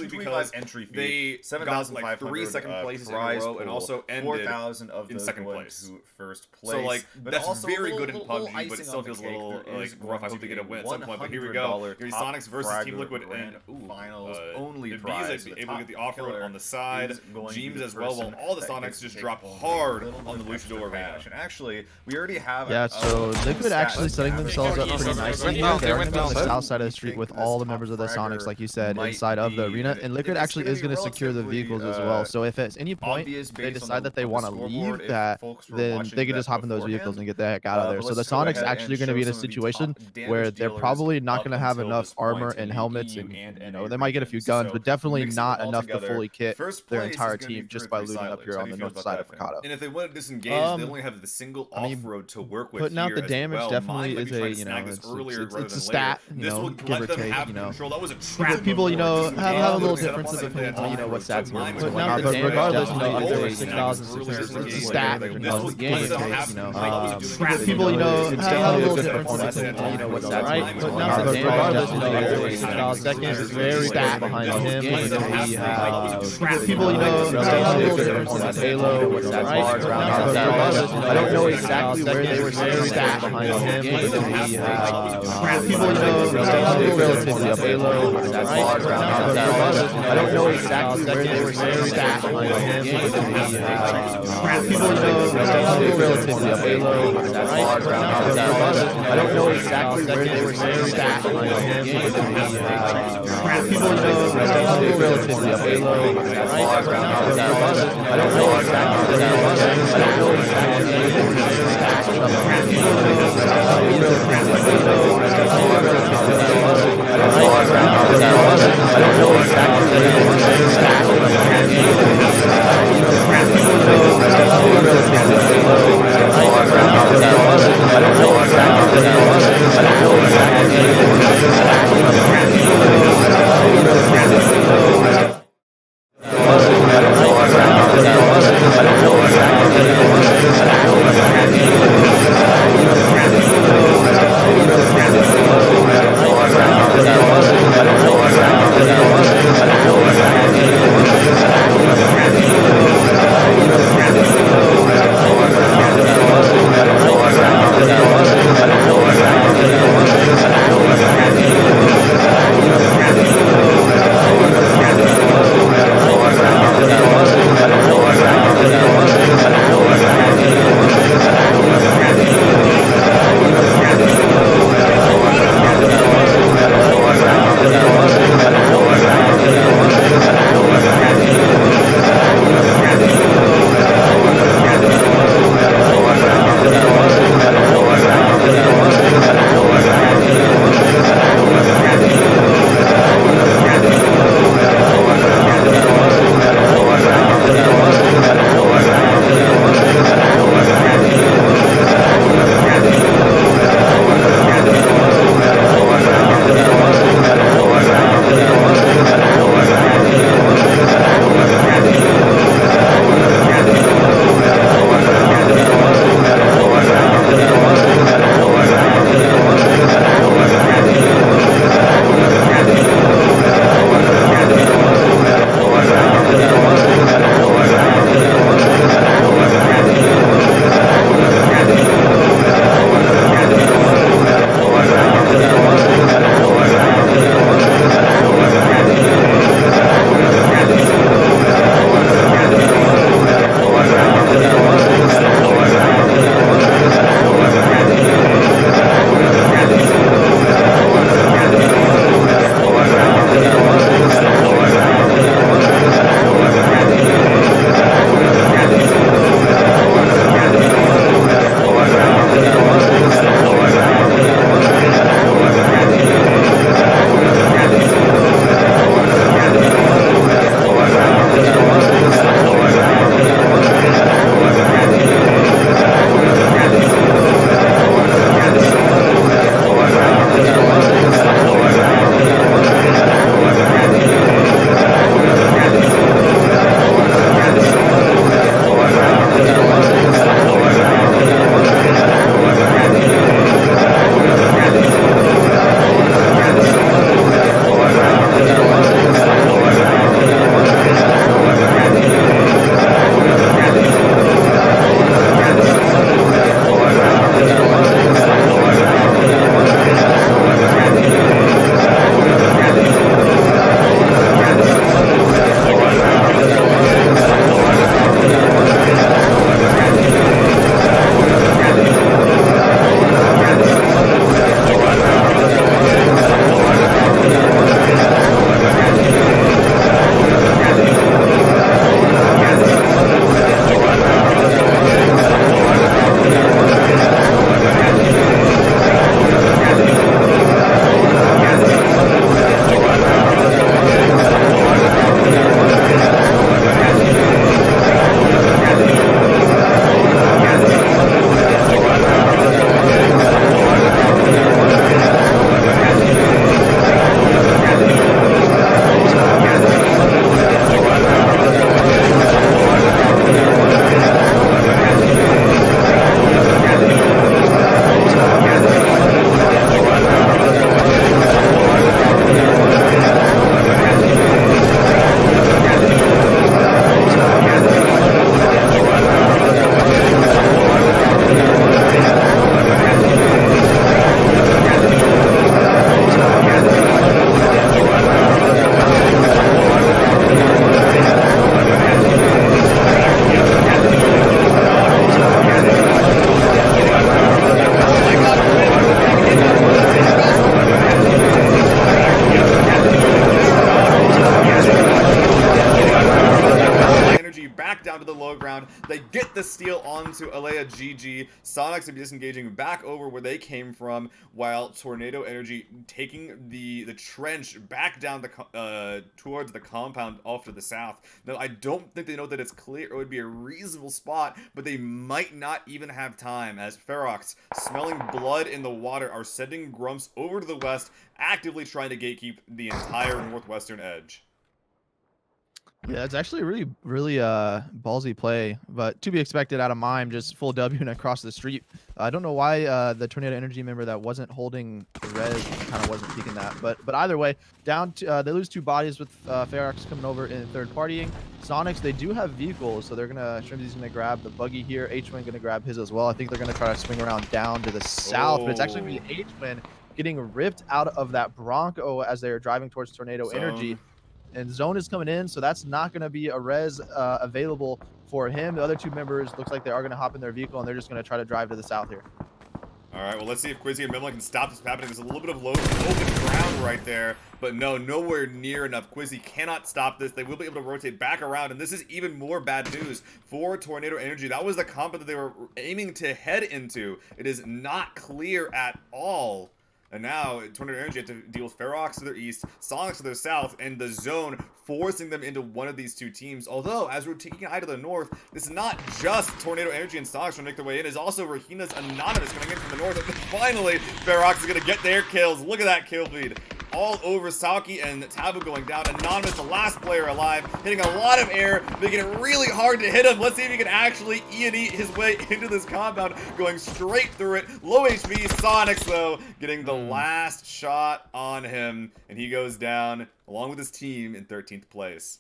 mostly because entry they got like 3 second places in a row and also ended 4,000 of in those second going place. to first place. So like but that's also very little, good in little PUBG, but it still feels a little like rough. I hope to get a win at some point. But here we go. Here's Sonics versus Team Liquid and finals only Bees prize. able to get the offer on the side. Jeems as well. While all the Sonics just drop hard on the Luchador arena. And actually, we already have. Yeah, so Liquid actually setting themselves up pretty nicely here. They're going to be on the south side of the street with all the members of the Sonics, like you said, inside of the arena. And Liquid actually is going to secure the vehicles as well. So if at any point they decide that they want to leave, then they can just hop in those vehicles and get the heck out of there. So the Sonics actually going to be in a situation where they're probably not going to have enough armor and helmets, and you know they might get a few guns, but definitely not enough to fully kit their entire team just by looting up here on the north side of Fakado. And if they want to disengage, they only have the single off-road to work with. Putting out the damage definitely is a, you know, it's a stat, you know, give or take, you know. People, you know, have a little difference of opinion on, you know, what stats are. But regardless, you know, there were 6,600 stat in the game, you know. People, you know, have a little difference of opinion on, you know, what stats are. But regardless, you know, there were 6,000 seconds is very stat behind him. People, you know, have a little difference of Halo, what stats are. But regardless, you know, I don't know exactly where they were very stat behind him. People, you know, relatively up Halo, what stats are. But regardless, you know, I don't know exactly where they were very stat behind him. People, you know, relatively up Halo, what stats are. But regardless, I don't know exactly where they were very stat behind him. People, you know, relatively up Halo, what stats are. But regardless, I don't know exactly where they were very stat. I don't know exactly where they were very stat. They get the steal onto Alea GG. Sonics are disengaging back over where they came from, while Tornado Energy taking the trench back down towards the compound off to the south. Now, I don't think they know that it's clear. It would be a reasonable spot, but they might not even have time, as Ferox, smelling blood in the water, are sending Grumps over to the west, actively trying to gatekeep the entire northwestern edge. Yeah, it's actually really ballsy play, but to be expected out of Mime, just full W and across the street. I don't know why the Tornado Energy member that wasn't holding the res kind of wasn't peeking that, but either way, down to they lose 2 bodies with Ferox coming over in third partying. Sonics, they do have vehicles, so they're gonna Shrimzy's gonna grab the buggy here. H-Win gonna grab his as well. I think they're gonna try to swing around down to the south, but it's actually gonna be H-Win getting ripped out of that Bronco as they're driving towards Tornado Energy. And Zone is coming in, so that's not going to be a res available for him. The other 2 members looks like they are going to hop in their vehicle, and they're just going to try to drive to the south here. All right, well, let's see if Quizzy and Mimla can stop this from happening. There's a little bit of open ground right there, but no, nowhere near enough. Quizzy cannot stop this. They will be able to rotate back around, and this is even more bad news for Tornado Energy. That was the combo that they were aiming to head into. It is not clear at all. And now, Tornado Energy have to deal with Ferox to their east, Sonics to their south, and the zone forcing them into one of these 2 teams. Although, as we're taking an eye to the north, this is not just Tornado Energy and Sonics trying to make their way in. It's also Rahina's Anonymous coming in from the north. And finally, Ferox is going to get their kills. Look at that kill feed. All over Saki and Tabu going down. Anonymous, the last player alive, hitting a lot of air, making it really hard to hit him. Let's see if he can actually eat his way into this compound, going straight through it. Low HP, Sonics, though, getting the last shot on him, and he goes down, along with his team, in 13th place.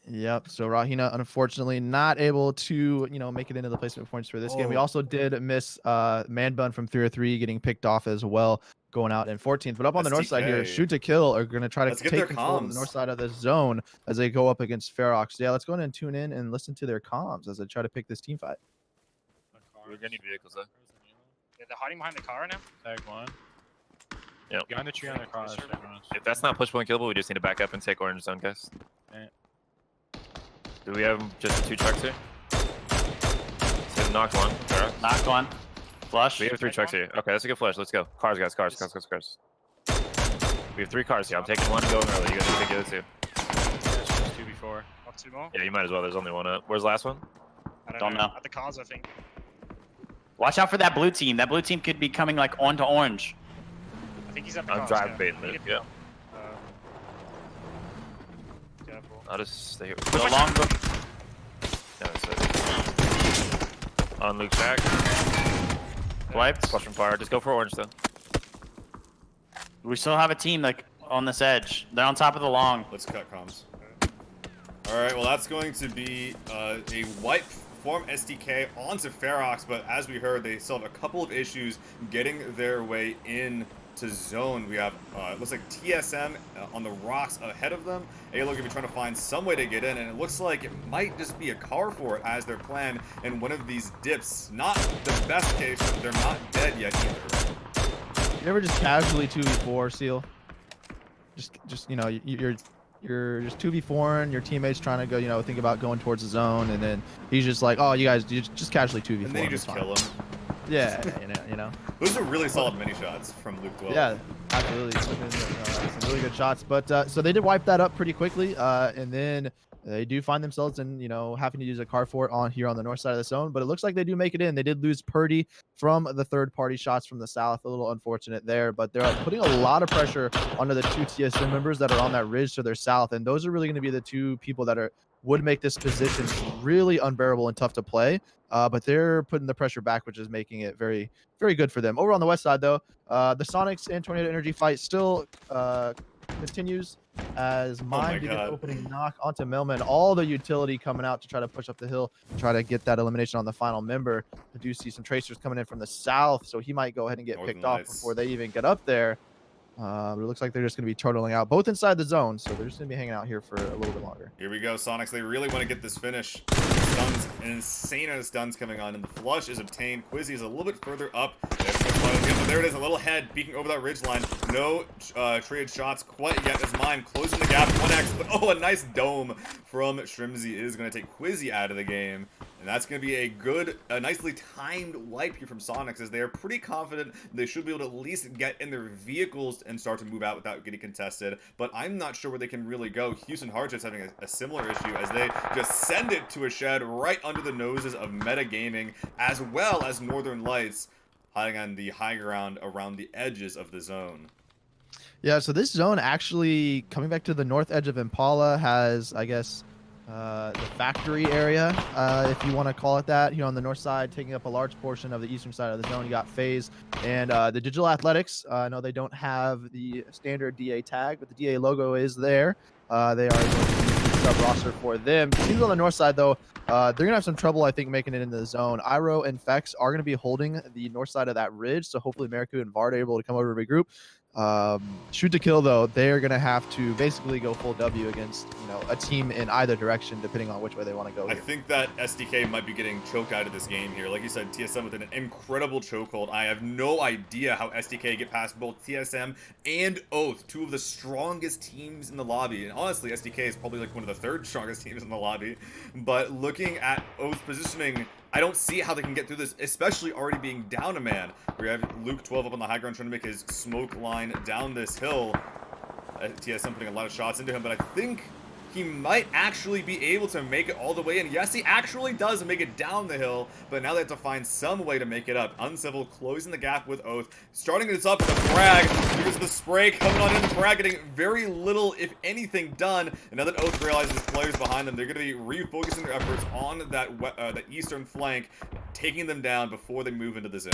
Yep, so Rahina, unfortunately, not able to, make it into the placement points for this game. We also did miss Man Bun from 303 getting picked off as well, going out in 14th. But up on the north side here, Shoot to Kill are going to try to take control of the north side of the zone as they go up against Ferox. Yeah, let's go in and tune in and listen to their comms as they try to pick this team fight. We're going to need vehicles, though. Yeah, they're hiding behind the car now. Tag 1. Yep. Behind the tree on the car. If that's not pushable and killable, we just need to back up and take orange zone, guys. Okay. Do we have just 2 trucks here? So knocked 1. Ferox. Knocked 1. Flush. We have 3 trucks here. Okay, that's a good flush. Let's go. Cars, guys. Cars. We have 3 cars here. I'm taking 1 and going early. You guys can take the other 2. There's just 2 before. Not 2 more. Yeah, you might as well. There's only 1 up. Where's the last one? I Don't know. At the cars, I think. Watch out for that blue team. That blue team could be coming like onto orange. I think he's at the I'm cars. drive baiting it. Yeah. Careful. I'll just stay here. The long book. No, on Luke's back. Wiped. Flush from fire. Just go for orange, though. We still have a team like on this edge. They're on top of the long. Let's cut comms. All right, well, that's going to be a wipe from SDK onto Ferox, but as we heard, they still have a couple of issues getting their way in to zone. We have, it looks like TSM on the rocks ahead of them. ALO going to be trying to find some way to get in, and it looks like it might just be a car for it as their plan in one of these dips. Not the best case, but they're not dead yet either. You ever just casually 2v4, Seal? Just you're just 2v4 and your teammate's trying to go, think about going towards the zone, and then he's just like, oh, you just casually 2v4. And then you just kill him. Yeah, Those are really solid mini shots from Luke 12. Yeah, absolutely. Some really good shots. But so they did wipe that up pretty quickly, and then they do find themselves in, having to use a car fort on here on the north side of the zone. But it looks like they do make it in. They did lose Purdy from the third-party shots from the south. A little unfortunate there, but they're putting a lot of pressure onto the 2 TSM members that are on that ridge to their south, and those are really going to be the 2 people that would make this position really unbearable and tough to play. But they're putting the pressure back, which is making it very, very good for them. Over on the west side, though, the Sonics and Tornado Energy fight still continues as Mime did an opening knock onto Melman. All the utility coming out to try to push up the hill, try to get that elimination on the final member. I do see some tracers coming in from the south, so he might go ahead and get picked off before they even get up there. But it looks like they're just going to be turtling out both inside the zone, so they're just going to be hanging out here for a little bit longer. Here we go, Sonics. They really want to get this finish. Stuns, an insane amount of stuns coming on, and the flush is obtained. Quizzy is a little bit further up. They have But there it is, a little head peeking over that ridgeline. No traded shots quite yet as Mime closing the gap 1x. But oh, a nice dome from Shrimzy is going to take Quizzy out of the game. And that's going to be a nicely timed wipe here from Sonics, as they are pretty confident they should be able to at least get in their vehicles and start to move out without getting contested. But I'm not sure where they can really go. Houston Hardship's having a similar issue as they just send it to a shed right under the noses of Meta Gaming, as well as Northern Lights, hiding on the high ground around the edges of the zone. Yeah, so this zone actually, coming back to the north edge of Impala, has, I guess, the factory area, if you want to call it that, here on the north side, taking up a large portion of the eastern side of the zone. You got FaZe and the Digital Athletics. I know they don't have the standard DA tag, but the DA logo is there. They are going to use sub roster for them. Teams on the north side, though, they're going to have some trouble, I think, making it into the zone. Iro and Fex are going to be holding the north side of that ridge, so hopefully Mariku and Vard are able to come over to regroup. Shoot to kill, though, they're going to have to basically go full W against, a team in either direction, depending on which way they want to go here. I think that SDK might be getting choked out of this game here. Like you said, TSM with an incredible chokehold. I have no idea how SDK get past both TSM and Oath, two of the strongest teams in the lobby. And honestly, SDK is probably like one of the third strongest teams in the lobby. But looking at Oath positioning, I don't see how they can get through this, especially already being down a man. We have Luke 12 up on the high ground trying to make his smoke line down this hill. TSM putting a lot of shots into him, but I think he might actually be able to make it all the way in. Yes, he actually does make it down the hill, but now they have to find some way to make it up. Uncivil closing the gap with Oath, starting this up with a frag. Here's the spray coming on in. The frag getting very little, if anything, done. And now that Oath realizes players behind them, they're going to be refocusing their efforts on that eastern flank, taking them down before they move into the zone.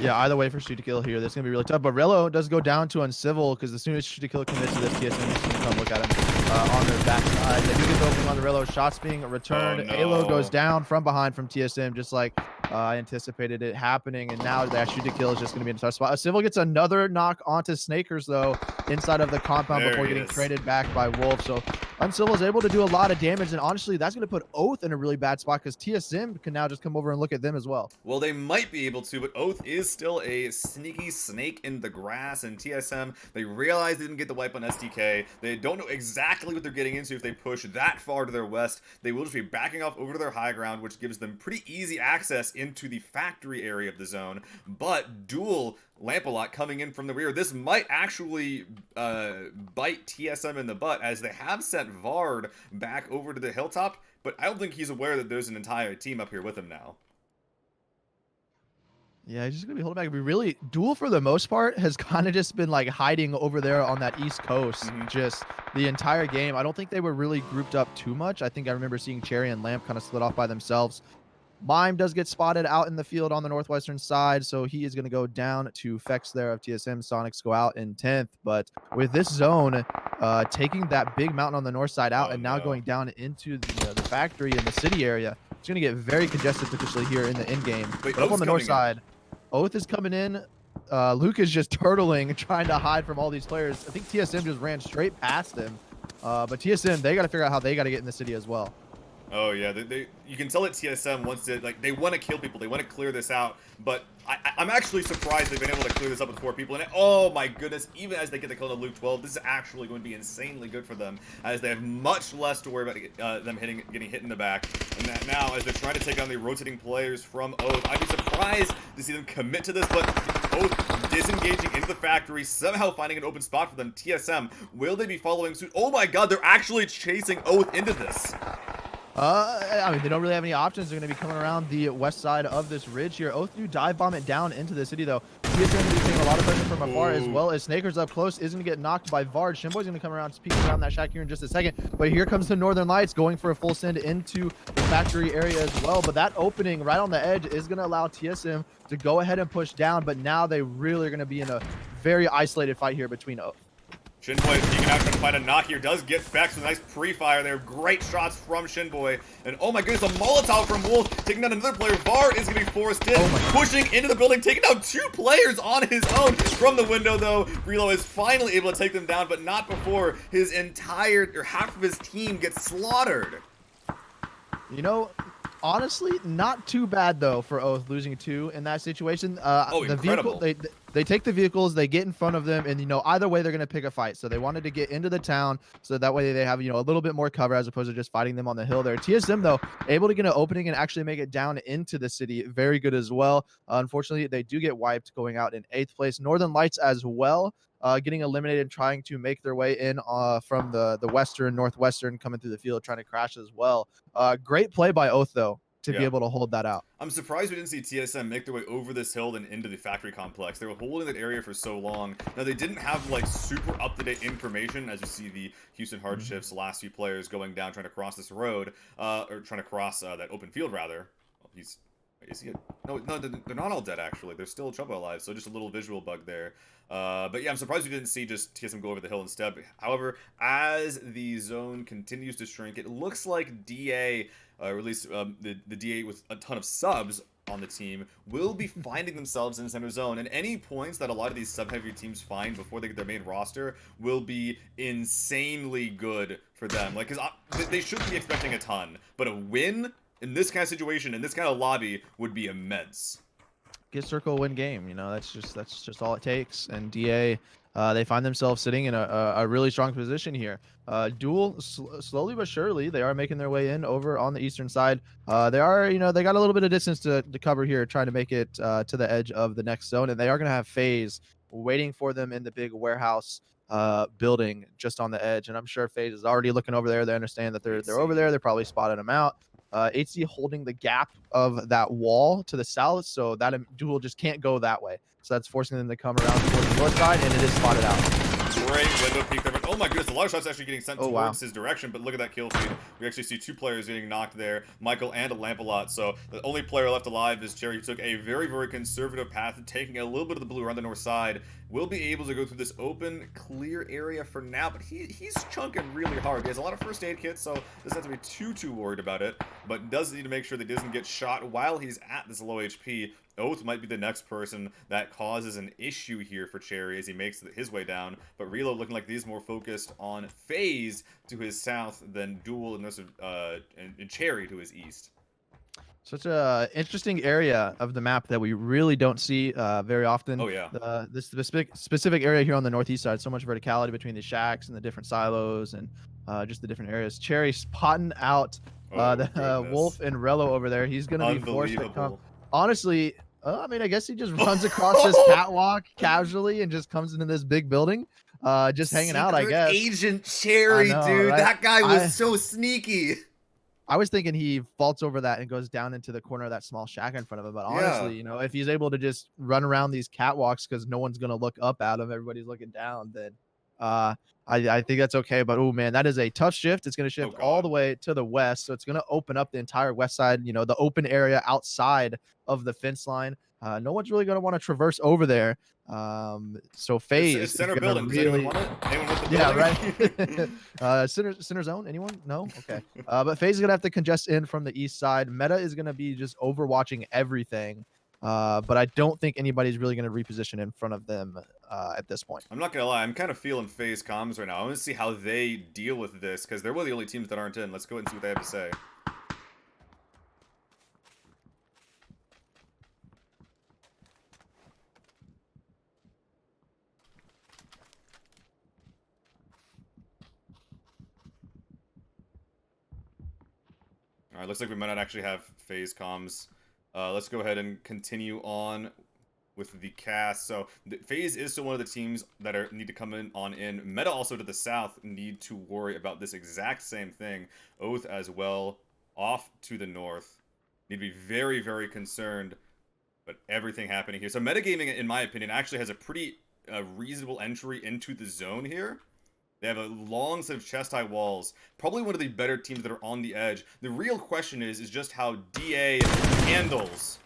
Yeah, either way for Shoot to Kill here, this is going to be really tough. But Rello does go down to Uncivil, because as soon as Shoot to Kill commits to this, TSM is going to come look at him on their backside. They do get the opening on the Rello. Shots being returned. Oh, no. Alo goes down from behind from TSM, just like I anticipated it happening. And now that Shoot to Kill is just going to be in a tough spot. Uncivil gets another knock onto Snakers, though, inside of the compound before getting traded back by Wolf. So Uncivil is able to do a lot of damage. And honestly, that's going to put Oath in a really bad spot, because TSM can now just come over and look at them as well. Well, they might be able to, but Oath is still a sneaky snake in the grass, and TSM, they realize they didn't get the wipe on SDK. They don't know exactly what they're getting into if they push that far to their west. They will just be backing off over to their high ground, which gives them pretty easy access into the factory area of the zone. But dual Lampalot coming in from the rear. This might actually bite TSM in the butt, as they have sent Vard back over to the hilltop, but I don't think he's aware that there's an entire team up here with him now. Yeah, he's just going to be holding back. We really, Duel for the most part has kind of just been like hiding over there on that East Coast just the entire game. I don't think they were really grouped up too much. I think I remember seeing Cherry and Lamp kind of split off by themselves. Mime does get spotted out in the field on the northwestern side, so he is going to go down to Fex there of TSM. Sonics go out in 10th, but with this zone taking that big mountain on the north side out and now going down into the factory in the city area, it's going to get very congested potentially here in the end game. But up on the north side, Oath is coming in. Luke is just turtling, trying to hide from all these players. I think TSM just ran straight past him. But TSM, they got to figure out how they got to get in the city as well. Oh yeah, you can tell that TSM wants to, like, they want to kill people, they want to clear this out, but I'm actually surprised they've been able to clear this up with 4 people in it. Oh my goodness, even as they get the kill to Luke 12, this is actually going to be insanely good for them, as they have much less to worry about them getting hit in the back. And that now, as they're trying to take down the rotating players from Oath, I'd be surprised to see them commit to this, but Oath disengaging into the factory, somehow finding an open spot for them. TSM, will they be following suit? Oh my god, they're actually chasing Oath into this. I mean, they don't really have any options. They're going to be coming around the west side of this ridge here. Oath do dive bomb it down into the city, though. He is going to be taking a lot of pressure from afar, as well as Snakers up close is going to get knocked by Vard. Shimboy's going to come around, peek around that shack here in just a second. But here comes the Northern Lights going for a full send into the factory area as well. But that opening right on the edge is going to allow TSM to go ahead and push down. But now they really are going to be in a very isolated fight here between Oath. Shinboy is peeking out, trying to find a knock here. Does get Fex with a nice pre-fire there. Great shots from Shinboy. And oh my goodness, a Molotov from Wolf, taking down another player. Vard is going to be forced in, pushing into the building, taking down 2 players on his own. From the window, though, Relo is finally able to take them down, but not before his entire, or half of his team gets slaughtered. You know, Honestly, not too bad though for Oath losing 2 in that situation. Oh, the incredible. vehicle they take the vehicles, they get in front of them, and either way they're gonna pick a fight. So they wanted to get into the town, so that way they have a little bit more cover as opposed to just fighting them on the hill there. TSM though able to get an opening and actually make it down into the city, very good as well. Unfortunately, they do get wiped, going out in 8th place. Northern Lights as well. Getting eliminated, trying to make their way in from the western, northwestern, coming through the field, trying to crash as well. Great play by Oath though to be able to hold that out. I'm surprised we didn't see TSM make their way over this hill and into the factory complex. They were holding that area for so long. Now they didn't have like super up-to-date information, as you see the Houston Hardships last few players going down trying to cross this road, or trying to cross that open field rather. Well, is he? No, they're not all dead actually. They're still trouble alive, so just a little visual bug there. But yeah, I'm surprised we didn't see just TSM go over the hill instead. However, as the zone continues to shrink, it looks like DA, or at least the DA with a ton of subs on the team, will be finding themselves in the center zone. And any points that a lot of these sub-heavy teams find before they get their main roster will be insanely good for them. Like, because they shouldn't be expecting a ton, but a win in this kind of situation, in this kind of lobby, would be immense. Get circle, win game. That's just all it takes. And DA, they find themselves sitting in a really strong position here. Duel, slowly but surely, they are making their way in over on the eastern side. They are, they got a little bit of distance to cover here, trying to make it to the edge of the next zone, and they are going to have FaZe waiting for them in the big warehouse building just on the edge. And I'm sure FaZe is already looking over there. They understand that they're over there. They're probably spotting them out. HC holding the gap of that wall to the south, so that Duel just can't go that way. So that's forcing them to come around towards the north side, and it is spotted out. Great window peek there. Oh my goodness, a lot of shots actually getting sent towards his direction, but look at that kill feed. We actually see 2 players getting knocked there, Michael and a Lampalot. So the only player left alive is Cherry, who took a very, very conservative path, taking a little bit of the blue around the north side. Will be able to go through this open, clear area for now, but he's chunking really hard. He has a lot of first aid kits, so doesn't have to be too worried about it, but does need to make sure that he doesn't get shot while he's at this low HP. Oath might be the next person that causes an issue here for Cherry as he makes his way down, but Reload looking like he's more focused on FaZe to his south than Duel and Cherry to his east. Such a interesting area of the map that we really don't see very often. Oh yeah. This specific area here on the northeast side, so much verticality between the shacks and the different silos and just the different areas. Cherry spotting out Wolf and Rello over there. He's going to be forced to come. Honestly, I mean, I guess he just runs across this catwalk casually and just comes into this big building, just hanging out, I guess. Agent Cherry, dude. Right? That guy was so sneaky. I was thinking he vaults over that and goes down into the corner of that small shack in front of him. But honestly, if he's able to just run around these catwalks because no one's going to look up at him, everybody's looking down, then I think that's okay. But, oh, man, that is a tough shift. It's going to shift all the way to the west. So it's going to open up the entire west side, the open area outside of the fence line. No one's really going to want to traverse over there. So FaZe center building. Really... Anyone want it? Anyone want the building? Yeah, right. Center zone. Anyone? No. Okay. But FaZe is gonna have to congest in from the east side. Meta is gonna be just overwatching everything. But I don't think anybody's really gonna reposition in front of them at this point. I'm not gonna lie. I'm kind of feeling FaZe comms right now. I want to see how they deal with this because they're one of the only teams that aren't in. Let's go ahead and see what they have to say. All right, looks like we might not actually have FaZe comms. Let's go ahead and continue on with the cast. So FaZe is still one of the teams that need to come in. Meta also to the south need to worry about this exact same thing. Oath as well, off to the north. Need to be very, very concerned. But everything happening here. So metagaming, in my opinion, actually has a pretty reasonable entry into the zone here. They have a long set of chest-high walls. Probably one of the better teams that are on the edge. The real question is just how DA handles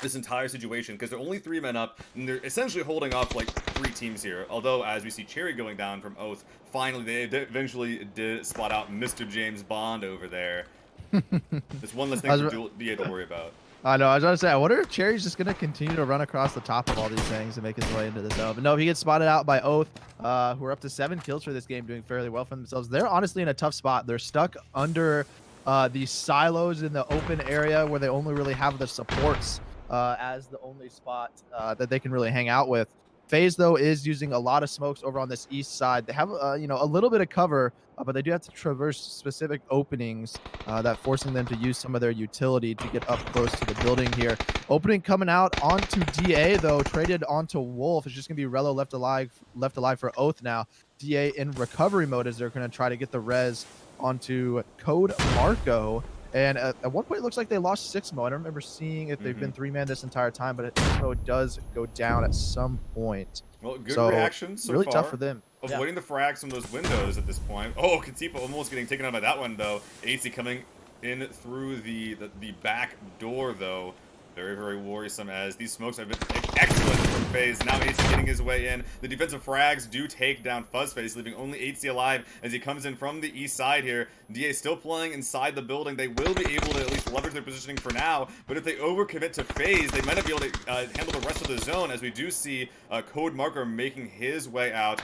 this entire situation, because they're only 3 men up, and they're essentially holding off like 3 teams here. Although, as we see Cherry going down from Oath, finally they eventually did spot out Mr. James Bond over there. There's one less thing for DA to worry about. I know. I was going to say, I wonder if Cherry's just going to continue to run across the top of all these things and make his way into the zone. But no, he gets spotted out by Oath, who are up to 7 kills for this game, doing fairly well for themselves. They're honestly in a tough spot. They're stuck under the silos in the open area where they only really have the supports as the only spot that they can really hang out with. FaZe, though, is using a lot of smokes over on this east side. They have, a little bit of cover, but they do have to traverse specific openings that forcing them to use some of their utility to get up close to the building here. Opening coming out onto DA, though, traded onto Wolf. It's just going to be Rello left alive for Oath now. DA in recovery mode as they're going to try to get the res onto Code Marco. And at one point, it looks like they lost 6mo. I don't remember seeing if they've been 3-man this entire time, but 6mo does go down at some point. Well, good reaction so really far. Tough for them. Avoiding the frags from those windows at this point. Oh, Katipa almost getting taken out by that one, though. AC coming in through the back door, though. Very, very worrisome as these smokes have been excellent from FaZe. Now AC getting his way in. The defensive frags do take down Fuzzface, leaving only AC alive as he comes in from the east side here. DA still playing inside the building. They will be able to at least leverage their positioning for now, but if they overcommit to FaZe, they might not be able to handle the rest of the zone, as we do see Code Marker making his way out.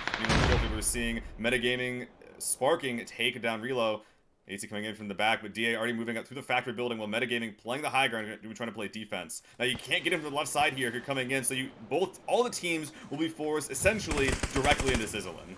We're seeing Metagaming sparking take down Relo. AC coming in from the back, but DA already moving up through the factory building while Metagaming playing the high ground, trying to play defense. Now you can't get him to the left side here if you're coming in, so all the teams will be forced essentially directly into Sizzlin.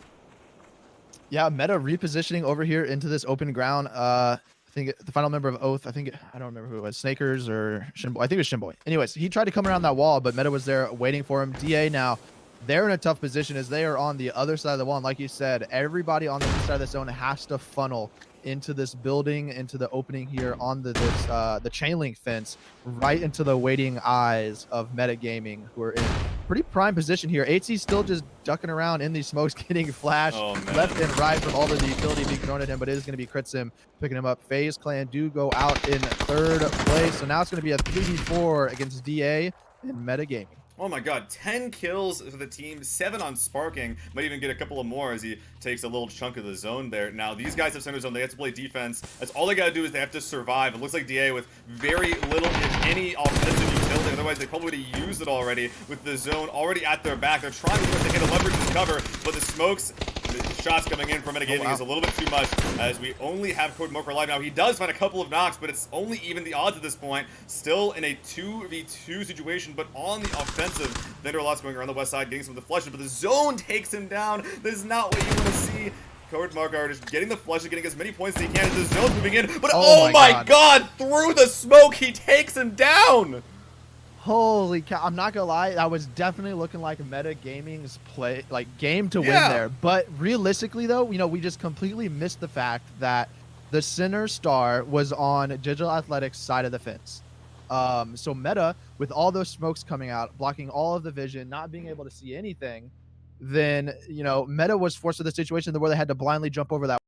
Yeah, Meta repositioning over here into this open ground. I think the final member of Oath, I don't remember who it was, Snakers or Shinboy. I think it was Shinboy. Anyways, he tried to come around that wall, but Meta was there waiting for him. DA now, they're in a tough position as they are on the other side of the wall. And like you said, everybody on the side of the zone has to funnel into this building, into the opening here on the chain link fence, right into the waiting eyes of Metagaming, who are in pretty prime position here. HC still just ducking around in these smokes, getting flashed left and right from all of the utility being thrown at him, but it is going to be Critsim picking him up. FaZe Clan do go out in 3rd place, so now it's going to be a 3v4 against DA and Metagaming. Oh my god, 10 kills for the team, 7 on Sparking. Might even get a couple of more as he takes a little chunk of the zone there. Now, these guys have center zone. They have to play defense. That's all they got to do is they have to survive. It looks like DA with very little, if any, offensive utility. Otherwise, they probably would have used it already with the zone already at their back. They're trying to hit a leverage this cover, but the smokes, the shots coming in from Metagaming is a little bit too much as we only have Code Marker alive. Now, he does find a couple of knocks, but it's only even the odds at this point. Still in a 2v2 situation, but on the offensive. Lots going around the west side, getting some of the flushes, but the zone takes him down. This is not what you want to see. Code Marker just getting the flushes, getting as many points as he can as the zone's moving in. But oh my god, through the smoke, he takes him down. Holy cow, I'm not gonna lie, that was definitely looking like Metagaming's game to win there. But realistically though, we just completely missed the fact that the center star was on Digital Athletics' side of the fence. So Meta, with all those smokes coming out, blocking all of the vision, not being able to see anything, then Meta was forced to the situation where they had to blindly jump over that